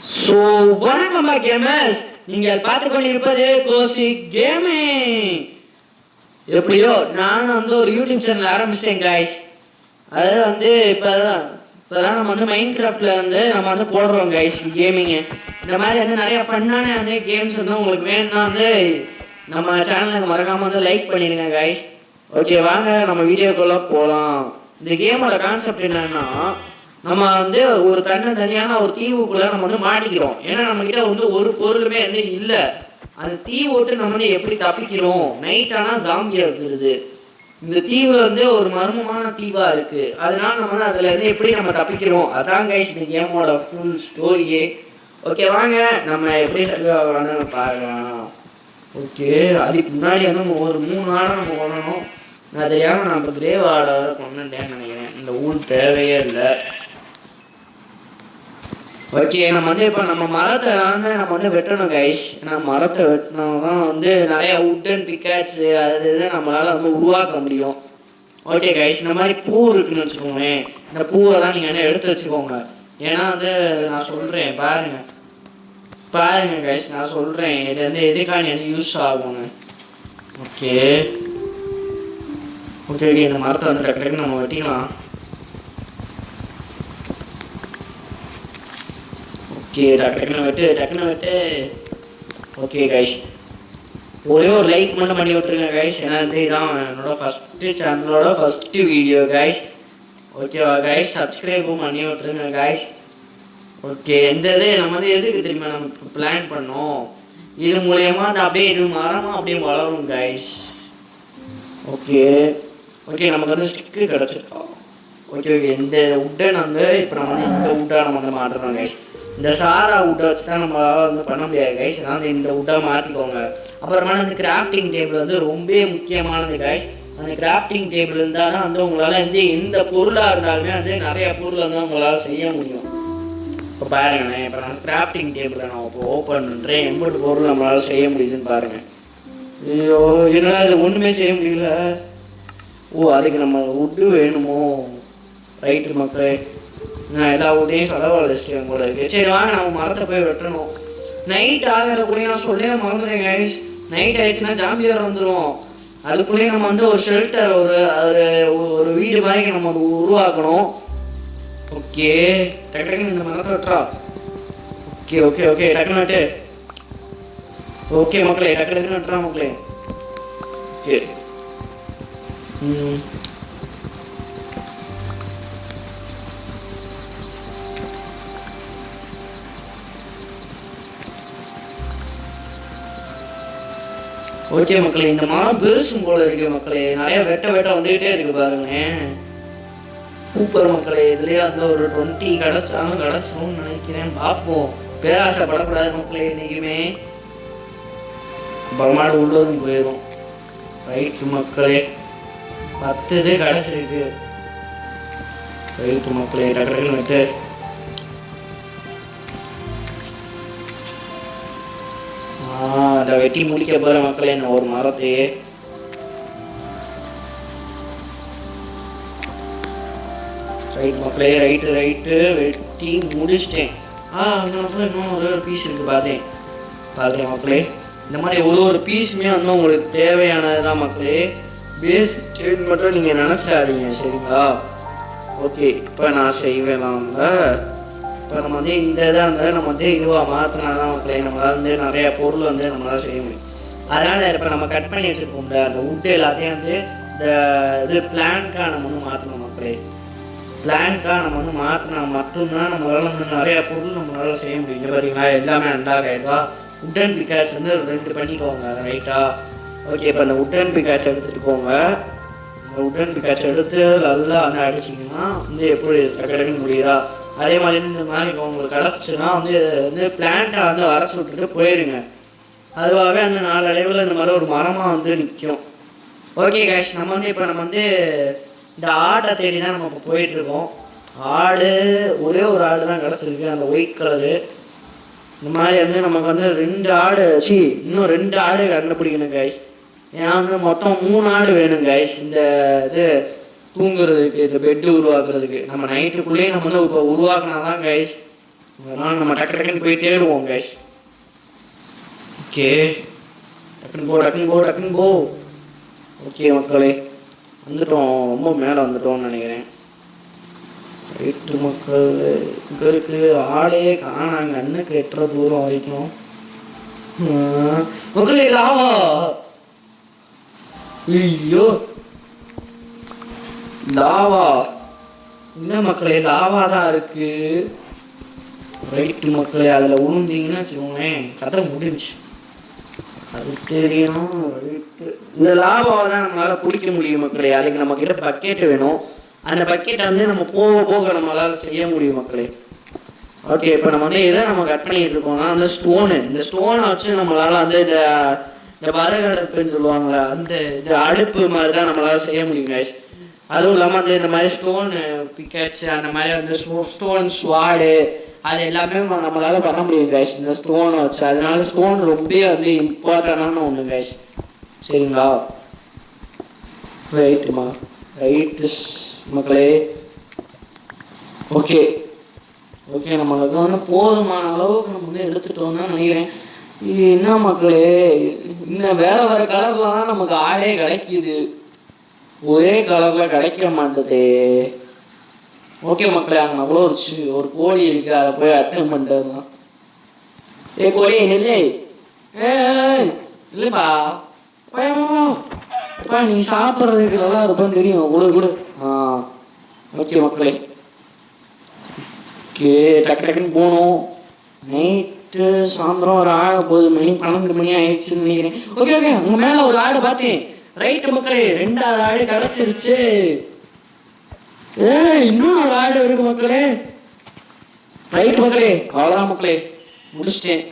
So வணக்கம் gamers, நீங்கள் பார்த்து கொண்டிருப்பது கோசி கேமிங். எப்படியோ நான் ஒரு யூடியூப் சேனல் ஆரம்பிச்சிட்டேன் கைஸ். அது இப்போதான் நம்ம மைண்ட் கிராஃப்டில் நம்ம போடுறோம் கைஸ் கேமிங்கு. இந்த மாதிரி நிறைய ஃபன்னான கேம்ஸ் உங்களுக்கு வேணும்னா நம்ம சேனலுக்கு மறக்காமல் லைக் பண்ணிடுங்க கைஸ். ஓகே, வாங்க நம்ம வீடியோக்குள்ளே போகலாம். இந்த கேமோட கான்செப்ட் என்னன்னா, நம்ம ஒரு தனியான ஒரு தீவுக்குள்ள நம்ம மாட்டிக்கிறோம். ஏன்னா நம்மகிட்ட ஒரு பொருளுமே இல்லை. அந்த தீவு விட்டு நம்ம எப்படி தப்பிக்கிறோம்? நைட் ஆனால் ஜாம்பியா இருக்குது. இந்த தீவு ஒரு மர்மமான தீவா இருக்கு. அதனால நம்ம அதுல எப்படி நம்ம தப்பிக்கிறோம், அதான் கைஸ் இந்த கேமோட ஃபுல் ஸ்டோரியே. ஓகே, வாங்க நம்ம எப்படி சர்வே ஆகலாம்னு பார்க்கலாம். ஓகே, அதுக்கு முன்னாடி ஒரு 3 ஆடை நம்ம கொள்ளணும். நான் தெரியாம நம்ம கிரேவ் ஆடை கொண்டுட்டேன்னு நினைக்கிறேன். இந்த ஊர் தேவையே இல்லை. ஓகே, நம்ம இப்போ நம்ம மரத்தை நம்ம வெட்டணும் கைஸ். ஏன்னா மரத்தை வெட்டினாதான் நிறைய உட்டன் பிக்காட்ஸு அது நம்மளால் உருவாக்க முடியும். ஓகே கைஸ், இந்த மாதிரி பூ இருக்குன்னு வச்சுக்கோங்க. இந்த பூவெல்லாம் நீங்கள் எடுத்து வச்சுக்கோங்க. ஏன்னா நான் சொல்கிறேன் பாருங்க கைஸ், நான் சொல்கிறேன் இது எதுக்கான யூஸ் ஆகுங்க. ஓகே ஓகே ஓகே இந்த மரத்தை டக்குன்னு நம்ம வெட்டிக்கலாம். ஓகே, டக்குன்னு வெட்டு. ஓகே கைஸ், ஒரே ஒரு லைக் மட்டும் பண்ணி விட்டுருங்க கைஸ். ஏன்னா இதுதான் என்னோட சேனலோட ஃபஸ்ட்டு வீடியோ கைஸ். ஓகேவா கைஸ், சப்ஸ்கிரைபும் பண்ணி விட்டுருங்க கைஸ். ஓகே, இந்த நம்ம எதுக்கு தெரியுமா நமக்கு பிளான் பண்ணோம்? இது மூலயமா அப்படியே இது மரமாக அப்படியே வளரும் கைஸ். ஓகே ஓகே, நமக்கு ஸ்டிக்கு கிடச்சிருக்கோம். ஓகே ஓகே, இந்த உட்டை இப்போ நம்ம இந்த உட்டை நம்ம மாட்டுறோம் கைஸ். இந்த சாரா உட்டை வச்சு தான் நம்மளால் பண்ண முடியாது கைஸ். அதனால் இந்த உட்டை மாற்றிக்கோங்க. அப்புறமா இந்த கிராஃப்டிங் டேபிள் ரொம்ப முக்கியமானது கைஸ். அந்த கிராஃப்டிங் டேபிள் இருந்தால் தான் உங்களால் எந்த பொருளாக இருந்தாலுமே நிறைய பொருள் உங்களால் செய்ய முடியும். இப்போ பாருங்கண்ணே, இப்போ நான் கிராஃப்டிங் டேபிளை நான் இப்போ ஓப்பன் பண்ணுறேன். எம்பது பொருள் நம்மளால் செய்ய முடியுதுன்னு பாருங்கள். ஐயோ, என்னால் அது ஒன்றுமே செய்ய முடியல. அதுக்கு நம்ம உட்டு வேணுமோ? ரைட்டு மக்களே, நான் எல்லா உட்டையும் செலவழிச்சிட்டேன் கூட இருக்கு. சரி வாங்க, நம்ம மரத்தை போய் வெட்டணும். நைட் ஆகிறக்குள்ளேயே நான் சொல்லவே மறந்துட்டேன் கைஸ். நைட் ஆயிடுச்சுன்னா ஜாம்பியார் வந்துடும். அதுக்குள்ளேயே நம்ம ஒரு ஷெல்டர் ஒரு வீடு மாதிரி நம்ம உருவாக்கணும். ஓகே, டக்குன்னு இந்த மரத்தை வெட்டுறா. ஓகே ஓகே ஓகே, டக்குன்னு வெட்டு. ஓகே மக்களே, டக்குன்னு வெட்டுறா மக்களே. ஓகே ஓகே மக்களே, இந்த மரம் பெருசும் போல இருக்கு மக்களே. நிறைய வெட்ட வந்துகிட்டே இருக்கு பாருங்க. சூப்பர் மக்களே, இதுலயே ஒரு 20 கிடைச்சிரும்னு நினைக்கிறேன். பார்ப்போம், பேராசைப்படக்கூடாது மக்களே இன்னைக்குமே. பரமாடு உள்ளதும் போயிடும். ரைட்டு மக்களே, 10 இது கிடைச்சிருக்கு. ரைட்டு மக்களே, டக்குன்னு விட்டு. அதை வெட்டி முடிக்க போற மக்களே நான் ஒரு மரத்தையே. ரைட் மக்களே, ரைட்டு வெட்டி முடிச்சிட்டேன். இன்னும் ஒரு பீஸ் இருக்கு. பார்த்தேன் மக்களே. இந்த மாதிரி ஒரு பீஸுமே உங்களுக்கு தேவையானதுதான் மக்களே. வேஸ்ட் மட்டும் நீங்கள் நினச்சிடாதீங்க, சரிங்களா? ஓகே, இப்போ நான் செய்வேன் வாங்க. இப்போ நம்ம இந்த இதை நம்ம இதுவாக மாற்றினா தான் மக்களே நம்மளால் நிறையா பொருள் நம்மளால் செய்ய முடியும். அதனால் இப்போ நம்ம கட் பண்ணி வச்சுருக்கோம்ல அந்த உட்டு எல்லாத்தையும் இந்த இது பிளான்காக நம்ம மாற்றணும் மக்களே. பிளான்காக நம்ம மாற்றினா மட்டும்தான் நம்மளால் நிறையா பொருள் நம்மளால் செய்ய முடியும். இங்கே பார்த்தீங்களா, எல்லாமே 2000 உட்டன் பிக்காட்ஸ் 2 பண்ணிக்கோங்க. ரைட்டா? ஓகே, இப்போ அந்த உட்டன் பிக்காட்ஸ் எடுத்துகிட்டு போங்க. இந்த உட்டன் பிக்காட்ஸ் எடுத்து நல்லா அடிச்சிங்கன்னா எப்படி டக்குன்னு முடியுதா? அதே மாதிரி இந்த மாதிரி உங்களுக்கு கிடச்சுன்னா பிளான்ட்டை அரைச்சி விட்டுட்டு போயிடுங்க. அதுவாகவே நாளடைவில் இந்த மாதிரி ஒரு மரமாக நிற்கும். ஓகே கேஷ், நம்ம இப்போ நம்ம இந்த ஆட்டை தேடி தான் நம்ம இப்போ போயிட்டுருக்கோம். ஒரே ஒரு ஆடு தான் கிடச்சிருக்கு, அந்த ஒயிட் கலரு. இந்த மாதிரி நமக்கு 2 ஆடு இன்னும் 2 ஆடு கண்டுபிடிக்கணும் கைஸ். ஏன்னா மொத்தம் 3 ஆடு வேணும் கைஸ். இந்த இது தூங்குறதுக்கு, இந்த பெட்டு உருவாக்குறதுக்கு நம்ம நைட்டுக்குள்ளேயே நம்ம இப்போ உருவாக்கினா தான் கைஸ் அதனால் நம்ம டக்குன்னு போய் தேடுவோம் கைஸ். ஓகே, டக்குன்னு போ. ஓகே மக்களே, வந்துட்டோம், ரொம்ப மேலே வந்துட்டோம்னு நினைக்கிறேன். ரைட்டு மக்கள், இங்கே ஆளே காணாங்க, அண்ணுக்கு எட்டுற தூரம் வரைக்கும். மக்களே லாவா, ஐயோ லாவா, இல்லை மக்களே லாவா தான் இருக்கு. ரைட்டு மக்களே, அதில் விழுந்தீங்கன்னா வச்சுக்கோங்களேன் கதை முடிஞ்சு. அது தெரியும். ரைட்டு, இந்த லாவாவை தான் நம்மளால் பிடிக்க முடியும் மக்களே. அதுக்கு நம்மக்கிட்ட பக்கெட்டு வேணும். அந்த பக்கெட்டை நம்ம போக போக நம்மளால் செய்ய முடியும் மக்களே. ஓகே, இப்போ நம்ம எதை நம்ம கட் பண்ணிட்டு இருக்கோம்னா அந்த இந்த ஸ்டோனை வச்சு நம்மளால் இந்த வரகடுப்புன்னு சொல்லுவாங்களா, இந்த அடுப்பு மாதிரி தான் நம்மளால் செய்ய முடியும் கைஸ். அதுவும் இல்லாமல் இந்த மாதிரி ஸ்டோன் பிக்கெட்ஸ், அந்த மாதிரி ஸ்டோன் ஸ்வாடு, அது எல்லாமே நம்மளால் பண்ண முடியும் கைஸ் இந்த ஸ்டோனை வச்சு. அதனால ஸ்டோன் ரொம்ப இம்பார்ட்டண்டான ஒன்று கைஸ். சரிங்களா? ரைட்டு மக்களே. ஓகே, நம்மளுக்கு போதுமான அளவுக்கு நம்ம எடுத்துட்டோம்னு நினைக்கிறேன். இது என்ன மக்களே, இன்னும் வேற கலர்ல தான் நமக்கு ஆடே கிடைக்கிது, ஒரே கலரில் கிடைக்க மாட்டேது. ஓகே மக்களே, அங்கே அவ்வளோ ஒரு கோழி இருக்குது, அதை போய் அட்டன் பண்ணிட்டு தான். கோழி இல்லை இல்லைப்பா, நீ சாப்பிட்றதுக்கு நல்லா இருப்பான்னு தெரியும் கூட. ஓகே மக்களே, ஓகே டக்குன்னு போகணும். நைட்டு சாயந்தரம் ஒரு ஆட போகுது, 12 மணி ஆயிடுச்சுன்னு நினைக்கிறேன். ஓகே, உங்கள் மேலே ஒரு ஆடு பார்த்தேன். ரைட்டு மக்களே, 2வது ஆடு கிடச்சிருச்சு. இன்னும் ஒரு ஆடு இருக்கு மக்களே. ரைட்டு மக்களே, அவ்வளோதான் மக்களே, முடிச்சிட்டேன்.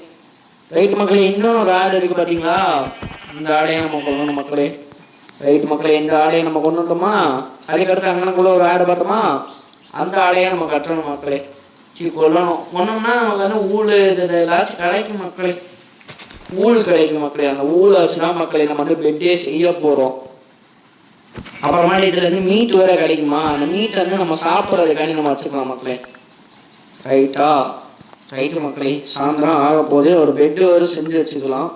ரைட்டு மக்களே, இன்னும் ஒரு ஆடு இருக்கு பார்த்தீங்களா? இந்த ஆடையை நம்ம கொள்ளணும் மக்களே. ரைட்டு மக்களே, இந்த ஆடையை நம்ம கொண்டுட்டோமா, அதுக்கடுத்து அங்கனக்குள்ள ஒரு ஆடு பார்த்தோமா, அந்த ஆடையை நம்ம கட்டணும் மக்களே. கொள்ளணும். கொண்டோம்னா நமக்கு ஊழ் ஏதாச்சும் கிடைக்கும் மக்களே, ஊழ் கிடைக்கும் மக்களே. அந்த ஊழை வச்சுதான் மக்களே நம்ம பெட்டே செய்ய போகிறோம். அப்புறமா இதுல மீட் வேற கிடைக்குமா, அந்த மீட்டை நம்ம சாப்பிட்றதுக்காண்டி நம்ம வச்சுக்கலாம் மக்களே. ரைட்டு மக்களே, சாயந்தரம் ஆக போது ஒரு பெட்டு வேறு செஞ்சு வச்சுக்கலாம்.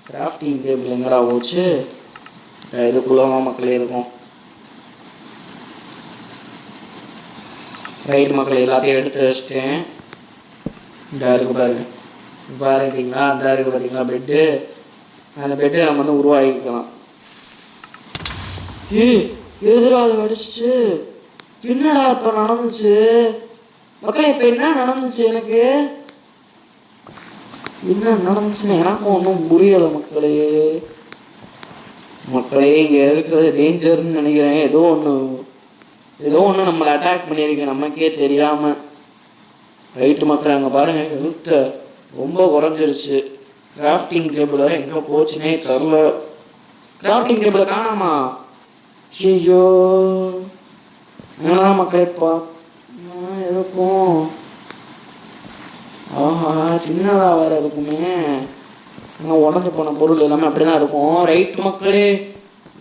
கிராஃப்டிங் டேபிள் எங்கடா போச்சு? இதுக்குள்ளவா மக்களே இருக்கும். ரைட்டு மக்களே, எல்லாத்தையும் எடுத்து வச்சுட்டேன். இந்த இருக்கு பாருங்களா, அந்த இருக்கு பார்த்தீங்களா பெட்டு, அந்த பெட்டு நம்ம உருவாக்கிக்கலாம். எதிராக அதை அடிச்சு என்னடா இப்போ நடந்துச்சு மக்களே? இப்போ என்ன நடந்துச்சு, எனக்கு என்ன நடந்துச்சுன்னு எனக்கும் ஒன்றும் புரியலை மக்களே. இங்கே இருக்கிறது டேஞ்சர்னு நினைக்கிறேன். ஏதோ ஒன்று நம்மளை அட்டாக் பண்ணியிருக்கு நமக்கே தெரியாமல். ரைட்டு மக்கள், அங்கே பாருங்கள், ஹெல்த் ரொம்ப குறைஞ்சிருச்சு. கிராஃப்டிங் டேபிள் வேறு எங்கே போச்சுன்னே தெரில. கிராஃப்டிங் டேபிள் காணாமா? ஐயோ, என்னதான் மக்களேப்பா இருக்கும். ஆஹா, சின்னதாக வேறு இருக்குமே. ஆனால் உடஞ்சி போன பொருள் எல்லாமே அப்படி தான் இருக்கும். ரைட்டு மக்களே,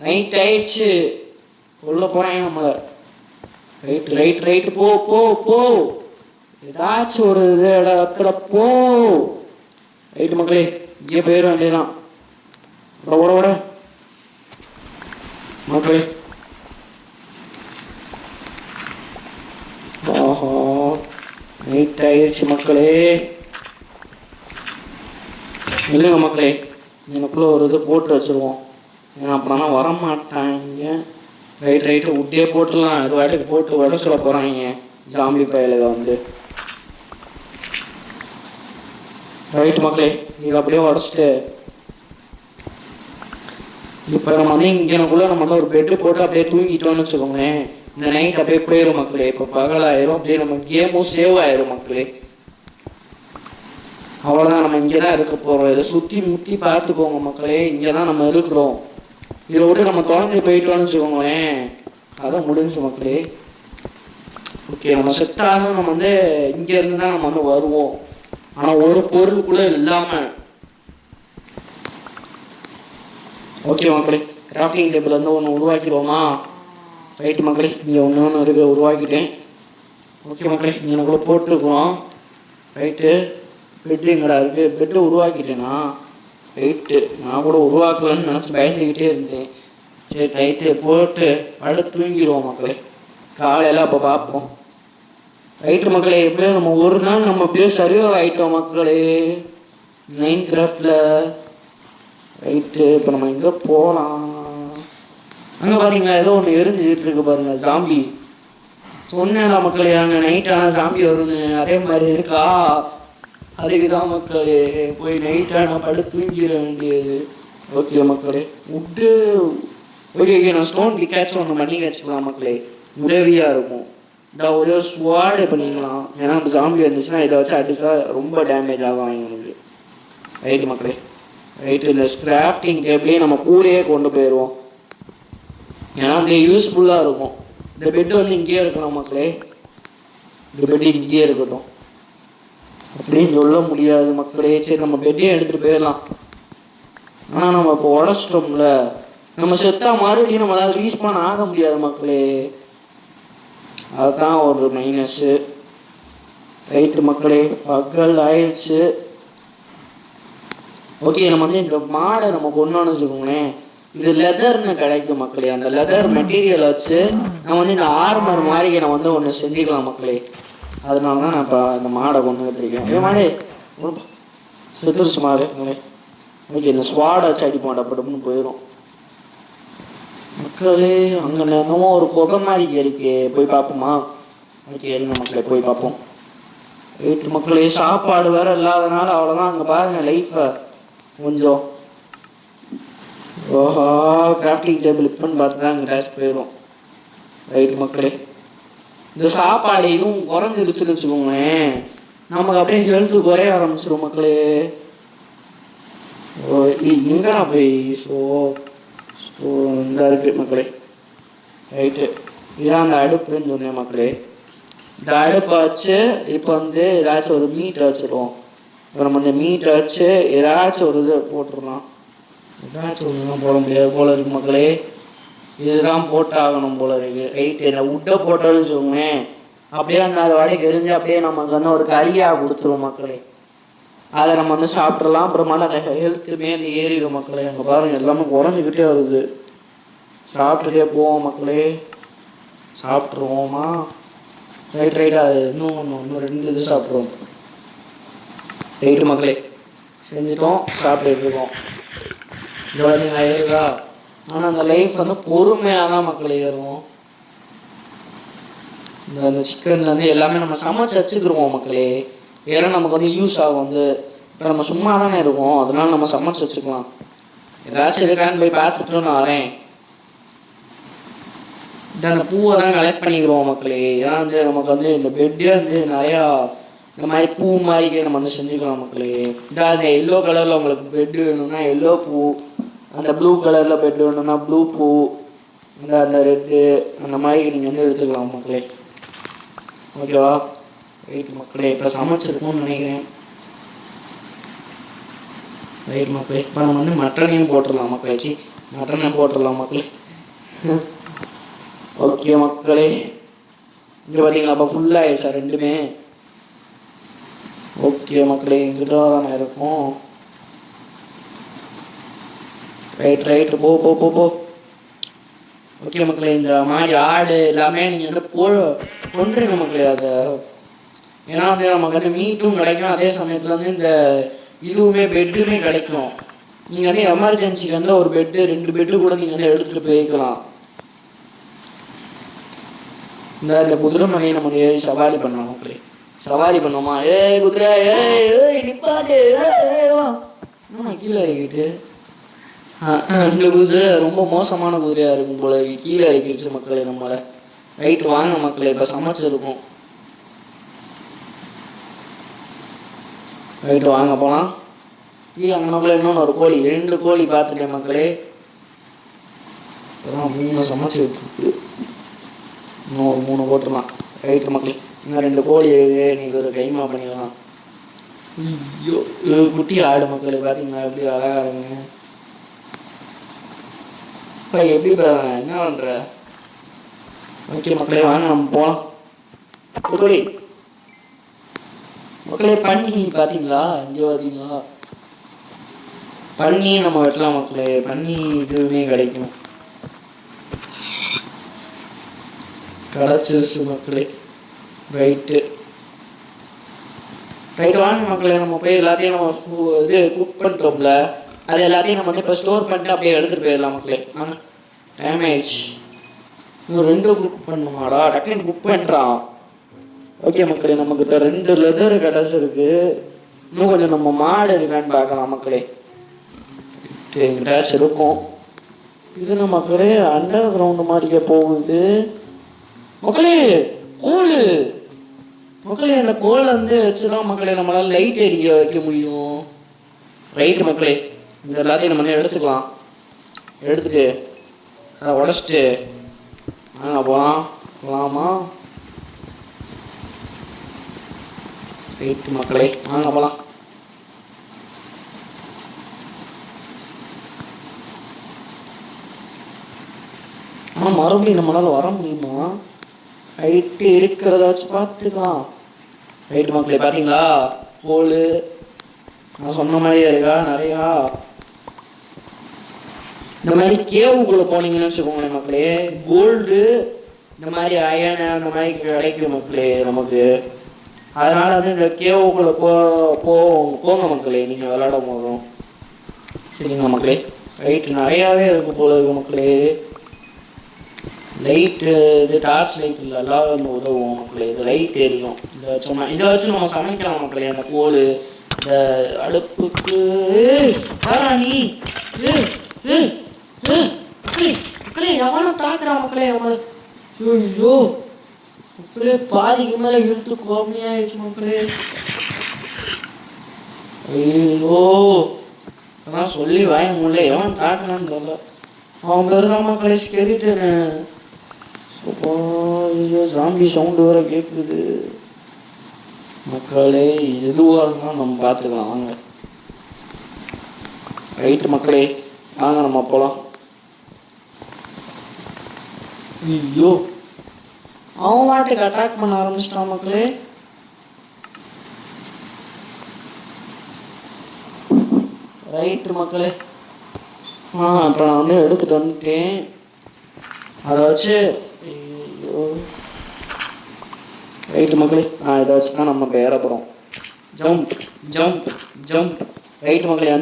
நைட் ஆயிடுச்சு, உள்ள போகிறேன் நம்மளை. ரைட்டு போ, ஏதாச்சும் ஒரு இடத்துல போ. ரைட்டு மக்களே, இங்கே போயிடும் வேண்டியதான். ஓட மக்களே. ஆஹா, நைட் ஆயிடுச்சு மக்களே. இல்லைங்க மக்களே, எனக்குள்ளே ஒரு இது போட்டு வச்சுருவோம், ஏன்னா அப்படின்னா வரமாட்டாங்க. ரைட்டு விட்டே போட்டுடலாம். இது வாட்டுக்கு போட்டு வர சொல்ல போகிறாங்க ஜாம்பி பயலுக ரைட்டு மக்களே, இதை அப்படியே உடச்சிட்டு இப்போ நம்ம இங்கனக்குள்ளே நம்ம ஒரு பெட்டு போட்டு அப்படியே தூங்கிட்டோம்னு வச்சுக்கோங்களேன். இந்த நைட் அப்படியே போயிடும் மக்களே. இப்போ பகலாயிரும், அப்படியே நம்ம கேமும் சேவ் ஆயிரும் மக்களே. அவ்வளோதான், நம்ம இங்கே தான் இருக்க போகிறோம். இதை சுற்றி முற்றி பார்த்துக்கோங்க மக்களே, இங்கே தான் நம்ம இருக்கிறோம். இதை விட்டு நம்ம தொலைஞ்சி போயிட்டோம்னு வச்சுக்கோங்களேன், கதை முடிஞ்சு மக்களே. ஓகே, நம்ம செட்டாலும் நம்ம இங்கேருந்து தான் நம்ம வருவோம். ஆனால் ஒரு பொருள் கூட இல்லாமல். ஓகே மக்களே, கிராஃப்டிங் டேபிள் ஒன்று உருவாக்கிடுவோமா? ரைட்டு மக்களே, இங்கே ஒன்று இருக்குது, உருவாக்கிட்டேன். ஓகே மக்களே, இங்கே கூட போட்டுருக்கோம். ரைட்டு. பெட்டு எங்கடா இருக்குது? பெட்டை உருவாக்கிட்டேனா? ரைட்டு. நான் கூட உருவாக்கலன்னு நினச்சி பயந்துக்கிட்டே இருந்தேன். சரி ரைட்டு போட்டு படுத்து தூங்கிடுவோம் மக்களே. காலையில் அப்போ பார்ப்போம். ரைட்டு மக்களே, எப்படியும் நம்ம ஒரு நாள் நம்ம அப்படியே சர்வே ஆகிட்டோம் மக்களே Minecraftல. ரைட்டு. இப்போ நம்ம எங்கே போகலாம்? அங்கே பார்த்தீங்களா ஏதோ ஒன்று எரிஞ்சுக்கிட்டு இருக்கு பாருங்கள், ஜாம்பி. சொன்னேன்டா மக்களே அங்கே நைட்டான ஜாம்பி வரும்னு, அதே மாதிரி இருக்கா. அதுக்கு தான் மக்களே போய் நைட்டான படுத்து தூங்கிட வேண்டியது. ஓகே மக்களே, விட்டு ஓகே ஓகே நான் ஸ்டோன் பிக்காச்சும் ஒன்று பண்ணி வச்சுக்கலாம் மக்களே, உதவியாக இருக்கும். இந்த ஒரே ஸ்வாடே பண்ணிக்கலாம். ஏன்னா அந்த ஜாம்பி இருந்துச்சுன்னா இதை வச்சு அடிச்சா ரொம்ப டேமேஜ் ஆகும் எங்களுக்கு. ரைட்டு மக்களே. ரைட்டு. இந்த ஸ்கிராஃப்டிங் டேபிளையும் நம்ம கூடயே கொண்டு போயிடுவோம். ஏன்னா அது யூஸ்ஃபுல்லாக இருக்கும். இந்த பெட்டு வந்து இங்கேயே இருக்கணும் மக்களே. இந்த பெட்டு இங்கேயே இருக்கட்டும் அப்படின்னு சொல்ல முடியாது மக்களே. சரி நம்ம பெட்டையும் எடுத்துகிட்டு போயிடலாம். ஆனால் நம்ம இப்போ உடச்சிட்டோம்ல, நம்ம செத்தா மறுபடியும் நம்மளால் ரீஸ்பான் ஆக முடியாது மக்களே. அதுதான் ஒரு மைனஸு. ரைட்டு மக்களே, பகல் ஆயிடுச்சு. ஓகே நம்ம வந்து இந்த மாடை நம்ம கொண்டோன்னு வச்சுக்கோங்களேன், இது லெதர்னு கிடைக்கும் மக்களே. அந்த லெதர் மெட்டீரியல் வச்சு நம்ம வந்து இந்த ஆர்மர் மாதிரி நம்ம வந்து ஒன்று செஞ்சுக்கலாம் மக்களே. அதனால தான் நான் இப்போ இந்த மாடை கொண்டு வந்துருக்கேன். ஏன் மாடே செத்துருச்சு மாடு. ஓகே இந்த ஸ்வாடை வச்சு அடிப்போம், டப்புன்னு போயிடும் மக்களே. அங்கே என்னமோ ஒரு புகை மாதிரி இருக்கு, போய் பார்ப்போமா? ஓகே என்ன மக்களே போய் பார்ப்போம். வீட்டு மக்களே, சாப்பாடு வேறு இல்லாதனால அவ்வளோதான். அங்கே பாருங்கள் லைஃப்பை கொஞ்சம். ஓஹோ கிராஃப்டிங் டேபிள் இப்போன்னு பார்த்து தான் அங்கே டேஸ்ட் போயிடும். ரைட்டு மக்களே, இந்த சாப்பாடு இதுவும் குறைஞ்சிருச்சுன்னு வச்சுக்கோங்களேன், நமக்கு அப்படியே ஹெல்த்து குறைய ஆரம்பிச்சிடும் மக்களே. ஓ எங்கடா போய் இந்த இருக்குது மக்களே. ரைட்டு. இதான் அந்த அடுப்புன்னு சொன்னேன் மக்களே. இந்த அடுப்பை வச்சு இப்போ வந்து ஏதாச்சும் ஒரு மீட்டை வச்சுருவோம். இப்போ நம்ம இந்த மீட்டை வச்சு ஏதாச்சும் ஒரு இது போட்டுருலாம். ஏதாச்சும் ஒன்றுலாம் போட முடியாது போல இருக்கு மக்களே. இதுதான் போட்டாகணும் போல இருக்கு. ரைட்டு. இந்த உட்டை போட்டோன்னு வச்சுக்கோங்களேன், அப்படியே அந்த அதை வடைக்கு எரிஞ்சு அப்படியே நமக்கு வந்து ஒரு கறியாக கொடுத்துருவோம் மக்களே. அதை நம்ம வந்து சாப்பிட்றலாம். அப்புறமால அந்த ஹெல்த்துமே அந்த ஏறிடும் மக்களே. அங்கே பாருங்கள் எல்லாமே குறைஞ்சிக்கிட்டே வருது. சாப்பிட்டுட்டே போவோம் மக்களே. சாப்பிட்ருவோமா? ரைட். அது இன்னும் 2 இது சாப்பிட்ருவோம். ரைட்டு மக்களே, செஞ்சுட்டோம், சாப்பிட்டுட்டு இருக்கோம். இந்த பார்த்தீங்களா ஏறுதா? ஆனால் அந்த லைஃப் வந்து பொறுமையாக தான் மக்களே ஏறும். இந்த சிக்கன்லேருந்து எல்லாமே நம்ம சமைச்சு வச்சுக்கிடுவோம் மக்களே. ஏன்னா நமக்கு வந்து யூஸ் ஆகும். வந்து இப்போ நம்ம சும்மா தானே இருக்கோம், அதனால நம்ம சமைச்சு வச்சுக்கலாம். ஏதாச்சும் இருக்கான்னு போய் பார்த்துட்டு நான் வரேன். அந்த பூவை தான் கலெக்ட் பண்ணிக்கிடுவோம் மக்களே. ஏன்னா வந்து நமக்கு வந்து இந்த பெட்டே வந்து நிறையா இந்த மாதிரி பூ மாதிரி நம்ம வந்து செஞ்சுக்கலாம் மக்களே. இந்த எல்லோ கலரில் உங்களுக்கு பெட்டு வேணும்னா எல்லோ பூ, அந்த ப்ளூ கலரில் பெட்டு வேணும்னா ப்ளூ பூ, அந்த ரெட்டு அந்த மாதிரி நீங்கள் வந்து எடுத்துக்கலாம் மக்களே. ஓகேவா? ரைட் மக்களே, இப்போ சமைச்சிருக்கோம்னு நினைக்கிறேன். ரைட் மக்களே, இப்போ நம்ம வந்து மட்டனையும் போட்டுடலாம் மக்களே. மட்டனை போட்டுடலாம் மக்களே. ஓகே மக்களே, இங்கே பார்த்தீங்களா அப்போ ஃபுல்லாகிடுச்சா ரெண்டுமே? ஓகே மக்களே, இங்கிட்ட தானே இருக்கும். ரைட்டு போ போ போ போ. ஓகே மக்களே, இந்த மாதிரி ஆடு எல்லாமே நீங்கள் வந்து கொண்டுருங்க மக்களே. அதை ஏன்னா வந்து நமக்கு வந்து மீட்டும் கிடைக்கும், அதே சமயத்தில் வந்து இந்த இதுவுமே பெட்டுமே கிடைக்கும். நீங்கள் வந்து எமர்ஜென்சிக்கு வந்து ஒரு பெட்டு 2 பெட்டு கூட நீங்கள் வந்து எடுத்துகிட்டு போய்க்கலாம். இந்த குதிரை மலையை நம்ம ஏறி சவாரி பண்ணோம் மக்களே. சவாரி பண்ணோமா? குதிரை நிப்பாட்டு கீழே இறக்கிட்டு. இந்த குதிரை ரொம்ப மோசமான குதிரையாக இருக்கும் போல கீழே இறக்கிடுச்சு மக்களே நம்மளை. ரைட்டு வாங்க மக்களே, இப்போ சமைச்சிருக்கோம். ரைட்டு வாங்க போகலாம். அங்கனக்குள்ளே இன்னொன்று ஒரு கோழி, 2 கோழி பார்த்துட்டேன் மக்களே. இப்போதான் 3 சமைச்சு வச்சுருக்கு. இன்னும் ஒரு 3 போட்டுடலாம். ரைட்டு மக்களே, இன்னும் 2 கோழி நீங்கள் ஒரு கைமா பண்ணிடலாம். ஐயோ குட்டி ஆடு மக்களே, பார்த்தீங்களா எப்படி அழகாக இருங்க. இப்போ எப்படி என்ன பண்ணுற? ஓகே மக்களே வாங்க நம்ம போகலாம். கோழி மக்களே பன்னி பார்த்தீங்களா, இங்கே பார்த்தீங்களா, பன்னி நம்ம வெட்டலாம் மக்களே, பன்னி இதுவுமே கிடைக்கும். கிடச்சிருச்சு மக்களே. ரைட்டு வாங்க மக்களே, நம்ம போய் எல்லாத்தையும் நம்ம இது குக் பண்ணிட்டோம்ல, அது எல்லாத்தையும் நம்ம வந்து இப்போ ஸ்டோர் பண்ணிட்டு அப்படியே எடுத்துகிட்டு போயிடலாம் மக்களே. டைம் ஆயிடுச்சு. இன்னும் 2 குக் பண்ணுமாடா, டக்குன்னு குக் பண்ணுறான். ஓகே மக்களே, நமக்கு 2 லெதர் கிடச்சிருக்கு. இன்னும் கொஞ்சம் நம்ம மாடு இருக்கான்னு பார்க்கலாம் மக்களே. எங்கிட்டாச்சும் இருக்கும். இது நம்ம மக்களே அண்டர் கிரவுண்டு மாதிரிக்க போகுது மக்களே. கோல் மக்களே, அந்த கோலை வந்து வச்சுதான் மக்களே நம்மளால் லைட் எரிய வைக்க முடியும். ரைட்டு மக்களே, இந்த எல்லாத்தையும் நம்ம எடுத்துக்கலாம். எடுத்துட்டு அதை உடச்சிட்டு போகலாமா. ரைட்டு மக்களே, வாங்க போகலாம். மறுபடியும் நம்மளால் வர முடியுமா? ரைட்டு இருக்கிறத வச்சு பார்த்துக்கலாம். ரைட்டு மக்களே, பார்த்தீங்களா கோல் நான் சொன்ன மாதிரியே இருக்கா நிறையா. இந்த மாதிரி கேவுக்குள்ளே போனீங்கன்னு வச்சுக்கோங்களேன் மக்களே, கோல்டு இந்த மாதிரி அயன் அந்த மாதிரி கிடைக்கும் மக்களே நமக்கு. அதனால் வந்து இந்த கேவுக்குள்ளே போங்க மக்களே நீங்கள் விளையாடும் போதும். சரிங்க மக்களே. ரைட்டு நிறையாவே இருக்கு போல இருக்கு மக்களே. லைட்டு இது டார்ச் லைட் இல்லை, எல்லாம் வந்து உதவும் மக்களே. இது லைட் எரியும். இதை வச்சு நம்ம சமைக்கலாம் மக்களே. அந்த கோல் இந்த அடுப்புக்கு நீ மக்களே எவனும் தாக்குறான் மக்களே. ஐயோ மக்களே, பாதிக்கு மேலே இழுத்து கோமையாயிடுச்சு மக்களே. ஐயோ அதான் சொல்லி வாங்க முடியல, எவன் தாக்குனான்னு தெரியல. அவன் பெருதான் மக்களே ஸ்கெலிட்டனு. ஐயோ ஜாம்பி சவுண்டு வேற கேட்குது மக்களே. எதுவாக இருந்தாலும் நம்ம பார்த்துக்கலாம் வாங்க. ரைட்டு மக்களே, வாங்க நம்ம போகலாம். ஐயோ அவன் வாட்டுக்கு அட்டாக் பண்ண ஆரம்பிச்சிட்டான் மக்களே. ரைட்டு மக்களே, இப்போ நான் வந்து எடுத்துகிட்டு வந்துட்டேன். அதை வச்சு ஐயோ ரைட்டு மக்களே, இதை வச்சு தான் நம்ம இப்போ ஏற போகிறோம். Jump jump jump. ரைட்டு மக்களே,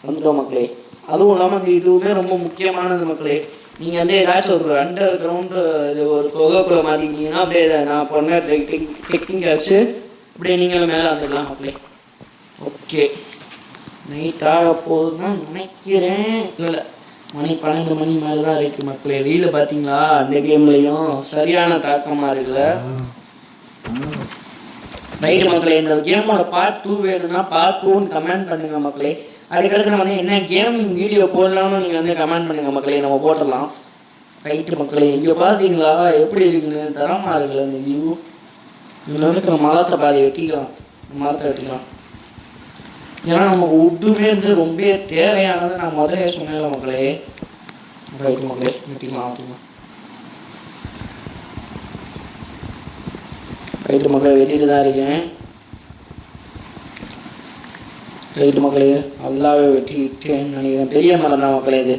வந்துட்டோம் மக்களே. அதுவும் இல்லாமல் அந்த இதுவுமே ரொம்ப முக்கியமானது மக்களே. நீங்கள் வந்து ஏதாச்சும் ஒரு அண்டர் கிரவுண்டு இது ஒரு குகைக்குள்ளே மாட்டிக்கிட்டீங்கன்னா அப்படியே நான் பண்ண டெக்னிக் ஆச்சு அப்படியே நீங்களும் மேலே வந்துடலாம் மக்களே. ஓகே, நைட் ஆக போகுதுன்னு நினைக்கிறேன். இல்லை, மணி 12 மணி மேலே தான் இருக்குது மக்களே. வெயில் பார்த்தீங்களா அந்த கேம்லேயும் சரியான தாக்கமாக இருக்குல்ல. ரைட்டு மக்களே, இந்த கேமோட பார்ட் 2 வேணும்னா பார்ட் 2ன்னு கமெண்ட் பண்ணுங்கள் மக்களே. அதுக்கடுத்து நம்ம வந்து என்ன கேமிங் வீடியோ போடலாம்னு நீங்கள் வந்து கமெண்ட் பண்ணுங்கள் மக்களே, நம்ம போட்டுடலாம். ரைட்டு மக்களே, இங்கே பார்த்தீங்களா எப்படி இருக்குன்னு தரமாக இருக்குல்ல இந்த வியூ. இதில் இருக்கிற மரத்தை பாதி வெட்டிக்கலாம், மரத்தை வெட்டிக்கலாம். ஏன்னா நமக்கு உட்டுமே வந்து ரொம்ப தேவையானது நான் முதலே சொன்னேன் மக்களே. ரைட்டு மக்களே, வெட்டிக்கலாம். ரைட்டு மக்களே, வெட்டிட்டு தான் இருக்கேன். ரைட்டு மக்களே, நல்லாவே வெட்டிட்டேன்னு நினைக்கிறேன். பெரிய மரம் தான் மக்களே இது.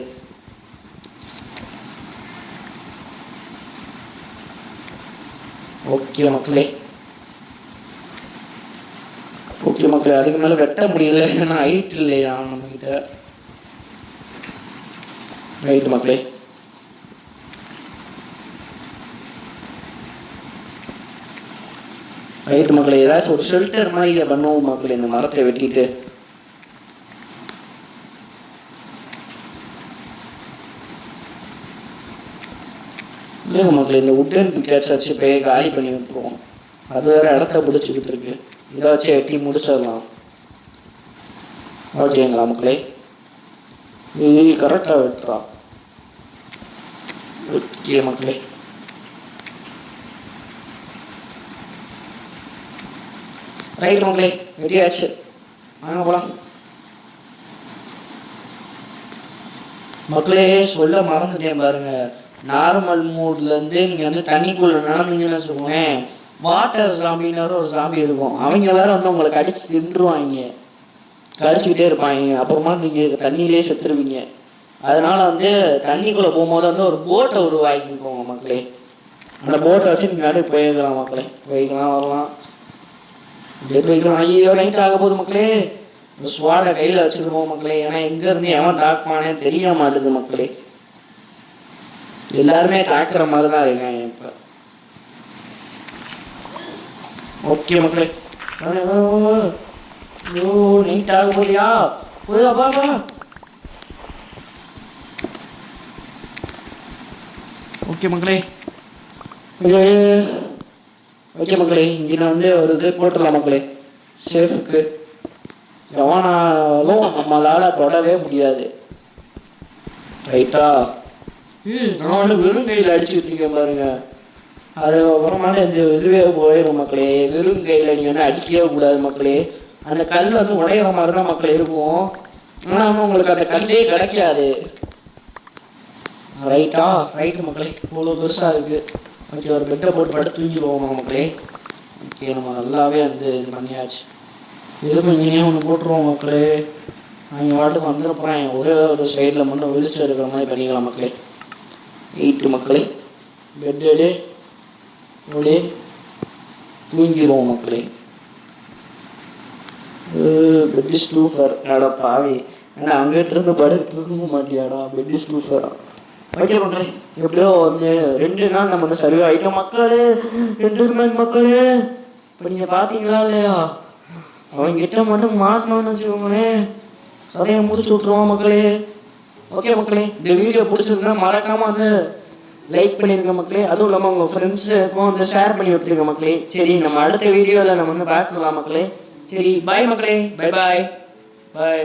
ஓகே மக்களே, அதுக்கு மேலே வெட்ட முடியல, ஏன்னா ஹைட் இல்லையா நம்மக்கிட்ட. ரைட்டு மக்களே, ஏதாச்சும் ஒரு ஷெல்டர் மாதிரி இதை பண்ணுவோம் மக்களே. இந்த மரத்தை வெட்டிட்டு இல்லைங்க மக்களே, இந்த உட்டன் பிக்காச்சு போய் காலி பண்ணி விட்டுருவோம். அது வேற இடத்த பிடிச்சிக்கிட்டு இருக்கு. இதை வச்சு எட்டி முடிச்சிடலாம். ஓகேங்களா மக்களே, இது கரெக்டாக வெட்டுறா. ஓகே மக்களே, ரைட் மக்களே, ரெடியாச்சு, வாங்க போகலாம். மக்களே சொல்ல மறந்துட்டேன் பாருங்க, நார்மல் மூட்லேருந்து நீங்கள் வந்து தண்ணிக்குள்ளே நடந்தீங்கன்னு வச்சுக்கோங்க, வாட்டர் ஜாம்பின்னு ஒரு ஜாம்பி இருக்கும். அவங்க வேற வந்து உங்களை கடிச்சு தின்றுவாங்க, கடிச்சிக்கிட்டே இருப்பாங்க. அப்புறமா நீங்கள் தண்ணியிலே செத்துருவீங்க. அதனால வந்து தண்ணிக்குள்ளே போகும்போது வந்து ஒரு போட்டை உருவாக்கிக்கோங்க மக்களே. அந்த போட்டை வச்சு நீங்கள் முன்னாடி போய்க்கலாம் மக்களே. போய்க்கலாம் வரலாம், அப்படியே போய்க்கலாம். ஐயோ நைட் ஆக போகுது மக்களே. இந்த ஸ்வாடை கையில் வச்சுருக்கோம் மக்களே. ஏன்னா எங்கேருந்து எவன் தாக்குமானே தெரிய மாட்டுது மக்களே. எல்லாருமே தாக்குற மாதிரி தான் இருக்காங்க இப்போ. ஓகே மக்களே. ஐயோ நைட் ஆக போதியா, போதுப்பா. ஓகே மக்களே. ஓகே மக்களே, இங்கே நான் வந்து ஒரு இது போட்டுடலாம் மக்களே. சேஃபுக்கு எவனாலும் நம்மளால் தொடவே முடியாது. ரைட்டா? நான் வந்து வெறும் கையில் அடிச்சுக்கிட்டு இருக்கேன் பாருங்க. அது அப்புறமால இந்த இதுவே போயிடும் மக்களே. வெறும் கையில் நீங்கள் வந்து அடிக்கவே கூடாது மக்களே. அந்த கல் வந்து உடையிற மாதிரி தான் மக்களே இருக்கும். ஆனால் உங்களுக்கு அந்த கல்லே கிடைக்காது. ரைட்டா? ரைட்டு மக்களே. இவ்வளோ பெருசாக இருக்குது. ஓகே, ஒரு பெட்டை போட்டு பட்டு தூங்கிடுவோமா மக்களே. ஓகே, நம்ம நல்லாவே வந்து இது பண்ணியாச்சு. எதுவும் இங்கேயே ஒன்று போட்டுருவோம் மக்களே. அவங்க வாட்டுக்கு வந்துருப்போம். ஒரே ஒரு சைடில் மட்டும் வெளிச்சம் இருக்கிற மாதிரி பண்ணிக்கலாம் மக்களே. 8 மக்களே. பெட்டு அப்படியே தூங்கிடுவோம் மக்களே. பெட் ஸ்லூஃபர் ஆடா பாவி. ஏன்னா அங்கிட்ட இருந்து படுத்து தூங்க மாட்டியாடா பெட் ஸ்லூஃபரா. ஓகே மக்களே, எப்படியோ வந்து 2 நாள் நம்ம வந்து சர்வே ஆகிட்டோம் மக்களே. என்டர்மெண்ட் மக்களே. இப்போ நீங்கள் பார்த்தீங்களா இல்லையா, அவங்ககிட்ட மட்டும் மாட்டணும்னு வச்சுக்கோங்களேன், கதையை முடிச்சு விட்ருவோம் மக்களே. ஓகே மக்களே, இந்த வீடியோ பிடிச்சிருந்தா மறக்காமல் வந்து லைக் பண்ணியிருக்க மக்களே. அதுவும் இல்லாமல் உங்கள் ஃப்ரெண்ட்ஸுக்கும் வந்து ஷேர் பண்ணி விட்டுருக்க மக்களே. சரி, நம்ம அடுத்த வீடியோவில் நம்ம வந்து பார்க்கலாம் மக்களே. சரி, பாய் மக்களே. பை பாய் பாய்.